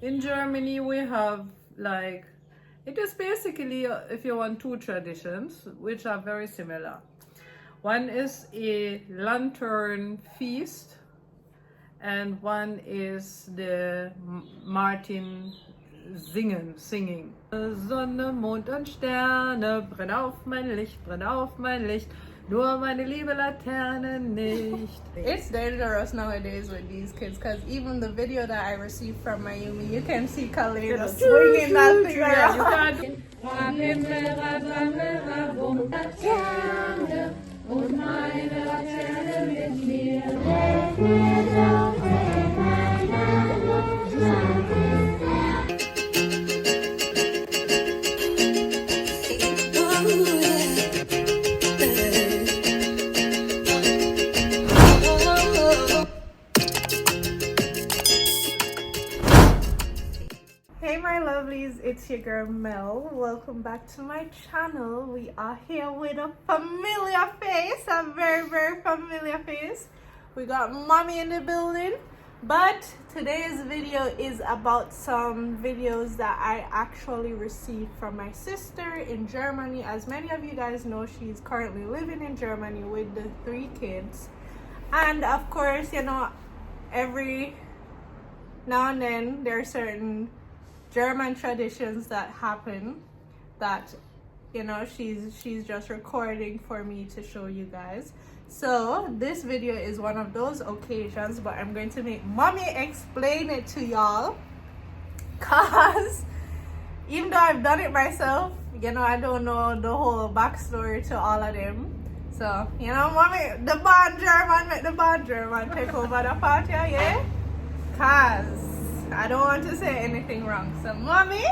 In Germany, we have it is basically, if you want, two traditions which are very similar. One is a Latern feast, and one is the Martin singing. Sonne, Mond und Sterne, brenn auf mein Licht, brenn auf mein Licht. Nur meine liebe Laterne nicht. It's dangerous nowadays with these kids because even the video that I received from Mayumi, you can see Khalid swinging that thing around. Und meine Laterne mit mir. Hey my lovelies, it's your girl Mel. Welcome back to my channel. We are here with a familiar face, a very familiar face. We got mommy in the building, but today's video is about some videos that I actually received from my sister in Germany. As many of you guys know, she's currently living in Germany with the 3 kids, and of course, you know, every now and then there are certain German traditions that happen that, you know, she's just recording for me to show you guys. So this video is one of those occasions, but I'm going to make mommy explain it to y'all, cause even though I've done it myself, you know, I don't know the whole backstory to all of them. So, you know, mommy, the band German, make the band German take over the party, yeah? Cause I don't want to say anything wrong. So, mommy?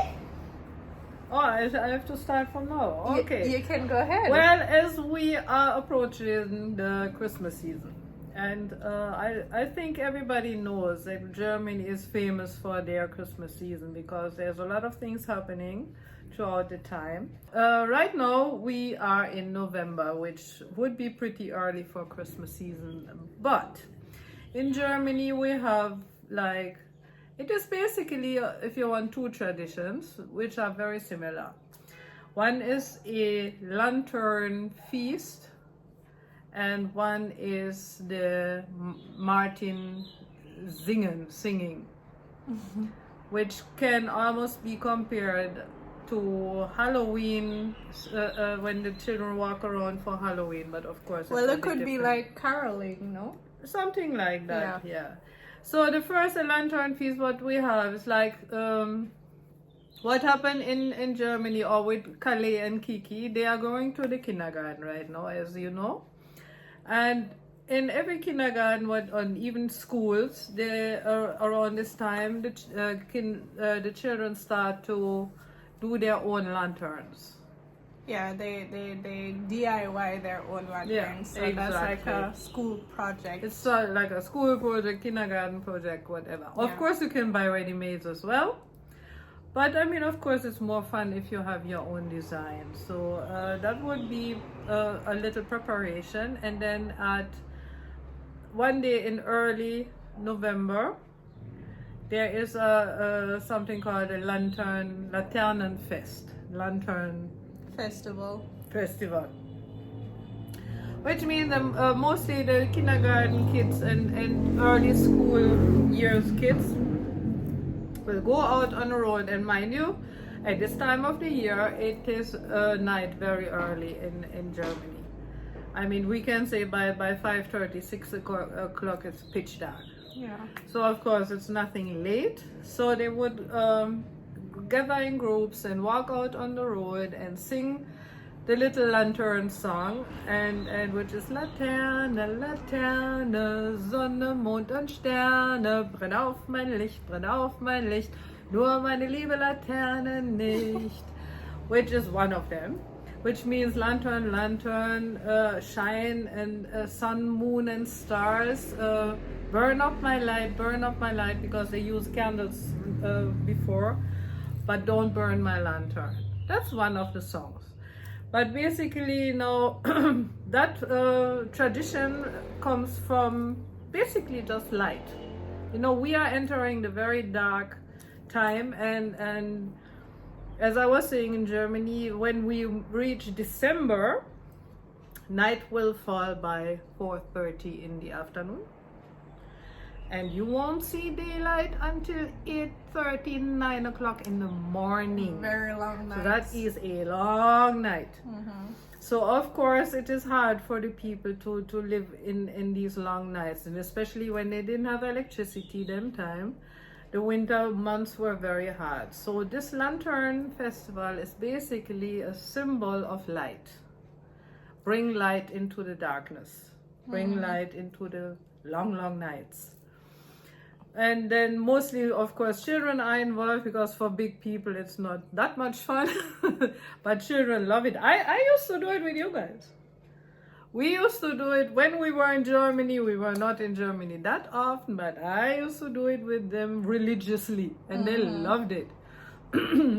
Oh, I have to start from now. Okay. You can go ahead. Well, as we are approaching the Christmas season, and I think everybody knows that Germany is famous for their Christmas season because there's a lot of things happening throughout the time. Right now, we are in November, which would be pretty early for Christmas season. But in Germany, we have it is basically, if you want, two traditions which are very similar. One is a Latern feast, and one is the Martin singing, which can almost be compared to Halloween, when the children walk around for Halloween, but of course well, it could be like caroling, no? Something like that, yeah. So the first Latern feast, what we have is what happened in Germany, or with Kale and Kiki. They are going to the kindergarten right now, as you know. And in every kindergarten, and even schools, around this time, the children start to do their own lanterns. Yeah, they DIY their own lanterns. Yeah, so exactly. That's like a school project. It's like a school project, kindergarten project, whatever. Of course, you can buy ready-mades as well. But I mean, of course, it's more fun if you have your own design. So that would be a little preparation. And then at one day in early November, there is something called a Latern Fest. Latern Festival, which means mostly the kindergarten kids and early school years kids will go out on the road. And mind you, at this time of the year, it is night very early in Germany. I mean, we can say by 5:30, 6 o'clock it's pitch dark. Yeah. So of course it's nothing late. So they would gather in groups and walk out on the road and sing the little Latern song, and which is Laterne, Laterne, Sonne, Mond und Sterne, brenn auf mein Licht, brenn auf mein Licht, nur meine liebe Laterne nicht, which is one of them, which means lantern, shine, and sun, moon, and stars, burn up my light, because they use candles before, but don't burn my lantern. That's one of the songs. But basically, you know, that tradition comes from basically just light. You know, we are entering the very dark time, and as I was saying, in Germany, when we reach December, night will fall by 4:30 in the afternoon, and you won't see daylight until 8:30, 9 o'clock in the morning. Very long night. So that is a long night. So of course it is hard for the people to live in these long nights, and especially when they didn't have electricity them time. The winter months were very hard. So this Lantern Festival is basically a symbol of light. Bring light into the darkness. Bring light into the long, long nights. And then mostly, of course, children are involved, because for big people it's not that much fun. But children love it. I used to do it with you guys. We used to do it when we were in Germany. We were not in Germany that often, but I used to do it with them religiously, and they loved it.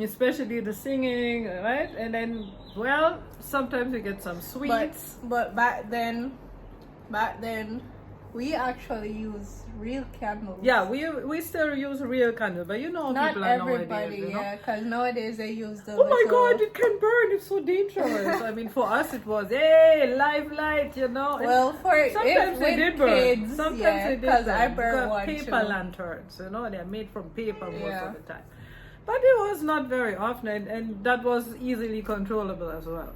Especially the singing, right? And then, well, sometimes we get some sweets. But back then, we actually use real candles. Yeah, we still use real candles, but you know, Not people are everybody, nowadays, you know? yeah, because nowadays they use the. Oh my little- God, it can burn! It's so dangerous. I mean, for us it was, hey, live light, you know. And Well, for sometimes they did burn. kids, Sometimes yeah, they did because burn. I burned Because one paper too. lanterns, you know, they're made from paper most Yeah. of the time. But it was not very often, and that was easily controllable as well.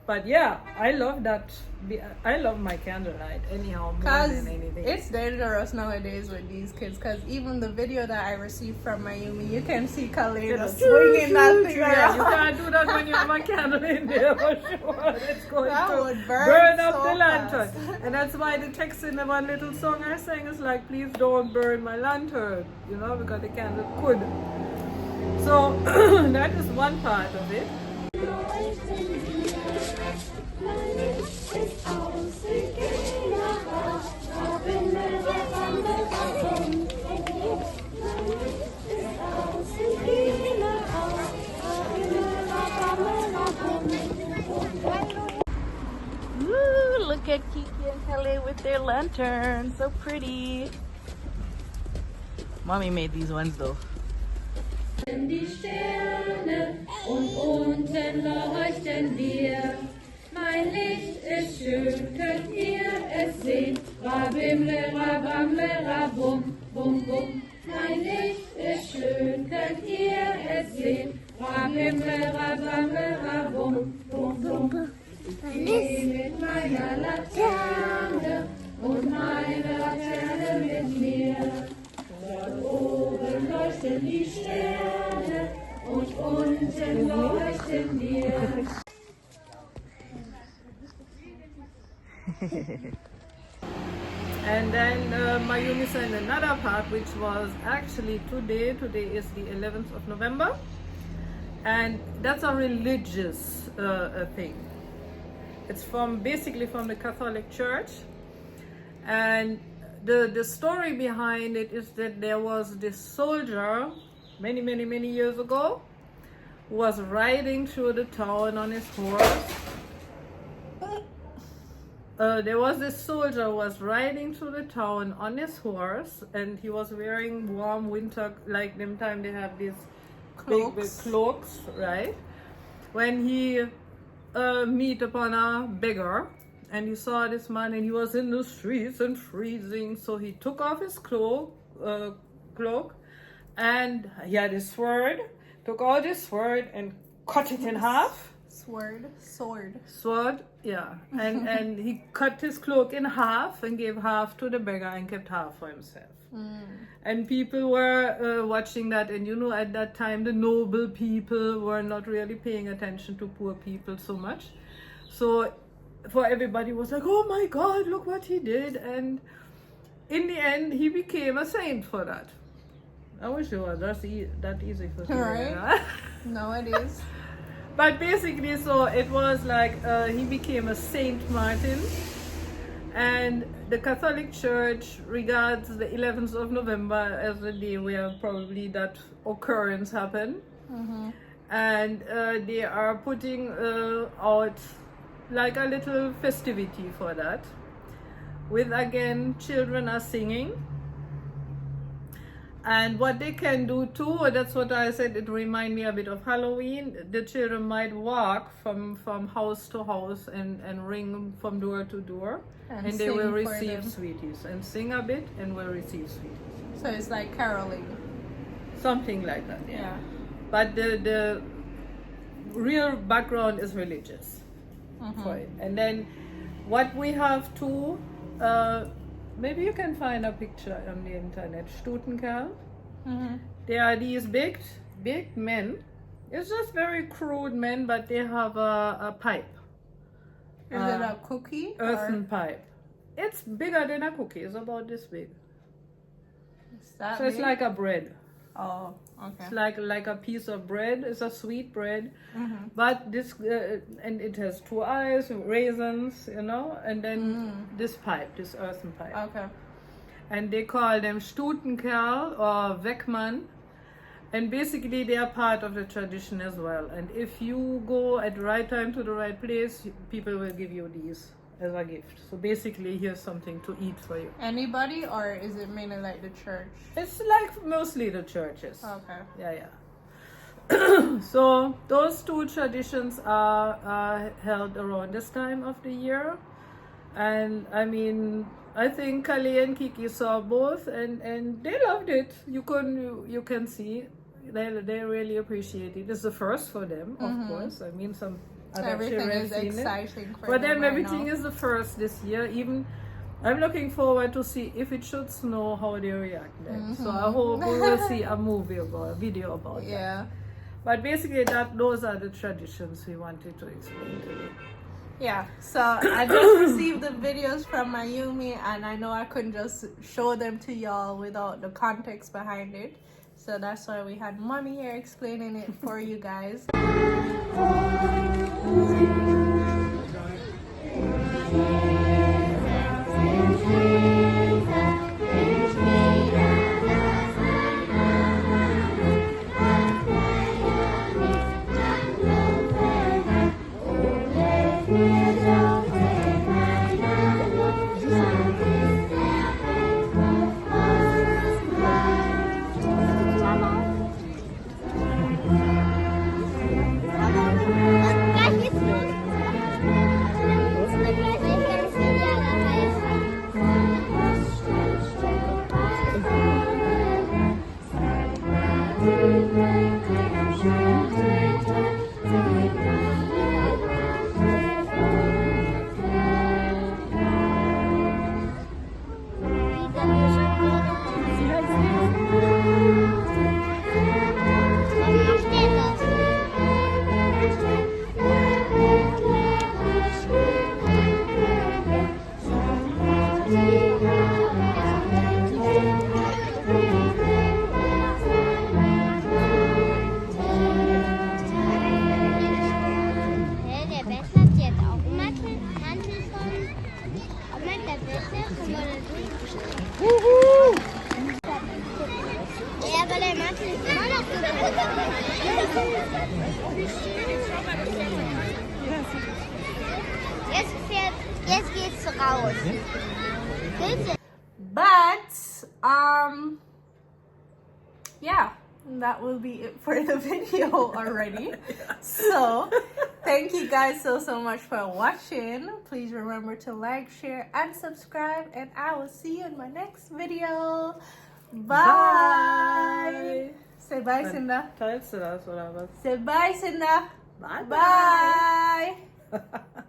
But yeah, I love that. I love my candlelight anyhow more Because than anything. it's dangerous nowadays with these kids. Because even the video that I received from Mayumi, you can see Kalina swinging that thing Yeah, you around. can't do that when you have a candle in there for sure. It's going That to would burn up so the lantern. fast. And that's why the text in the one little song I sang is like, please don't burn my lantern, you know, because the candle could. So that is one part of it. Woo, look at Kiki and Kale with their lanterns. So pretty. Mommy made these ones though. Die Sterne und unten leuchten wir. Mein Licht ist schön, könnt ihr es sehen? Rabimle, rabamle, rabum, bum, bum. Mein Licht ist schön, könnt ihr es sehen? Rabimle, rabamle, rabum, bum, bum. Ich geh mit meiner Laterne und meine Laterne mit mir. Dort oben leuchten die Sterne und unten leuchten wir. And then Mayumi sang another part, which was actually today. Today is the 11th of November. And that's a religious thing. It's basically from the Catholic Church. And the story behind it is that there was this soldier many years ago who was riding through the town on his horse. There was this soldier who was riding through the town on his horse, and he was wearing warm winter, like them time they have these big cloaks, right? When he meet upon a beggar, and he saw this man, and he was in the streets and freezing, so he took off his cloak, and he had his sword, took out his sword and cut it in half. Sword, yeah. And he cut his cloak in half and gave half to the beggar and kept half for himself. And people were watching that, and you know, at that time the noble people were not really paying attention to poor people so much. So for everybody was like, oh my God, look what he did. And in the end he became a saint for that. I wish it was that easy for you. Right? No, it is. But basically, so it was like he became a Saint Martin, and the Catholic Church regards the 11th of November as the day where probably that occurrence happened. And they are putting out like a little festivity for that, with again children are singing, And what they can do too, that's what I said, it reminds me a bit of Halloween. The children might walk from house to house and ring from door to door, and they will receive sweeties and sing a bit and will receive sweeties. So it's like caroling. Something like that, yeah. Yeah. But the real background is religious for it. And then what we have too, maybe you can find a picture on the internet, Stutenkerl. They are these big men. It's just very crude men, but they have a pipe. Is it a cookie? Earthen pipe. It's bigger than a cookie. It's about this big. So it's like a bread. Oh, okay. It's like a piece of bread. It's a sweet bread, but this and it has 2 eyes, raisins, you know, and then this pipe, this earthen pipe. Okay. And they call them Stutenkerl or Weckmann, and basically they are part of the tradition as well. And if you go at the right time to the right place, people will give you these as a gift. So basically, here's something to eat for you. Anybody, or is it mainly like the church? It's like mostly the churches. Okay. Yeah. So those 2 traditions are held around this time of the year, and I mean, I think Kali and Kiki saw both, and they loved it. You can see they really appreciate it. It's the first for them, of course. I mean, some other Everything children is have seen exciting it. for For them them, right everything now. is the first this year. Even I'm looking forward to see if it should snow, how they react then. So I hope we will see a video about that. Yeah. But basically, those are the traditions we wanted to explain today. Yeah, so I just received the videos from Mayumi, and I know I couldn't just show them to y'all without the context behind it. So that's why we had Mommy here explaining it for you guys. Jetzt geht's raus. But yeah, that will be it for the video already. So thank you guys so much for watching. Please remember to like, share, and subscribe, and I will see you in my next video. Bye. Say bye, Cinda. Teilst du das oder was? Say bye, Cinda. Bye. Bye.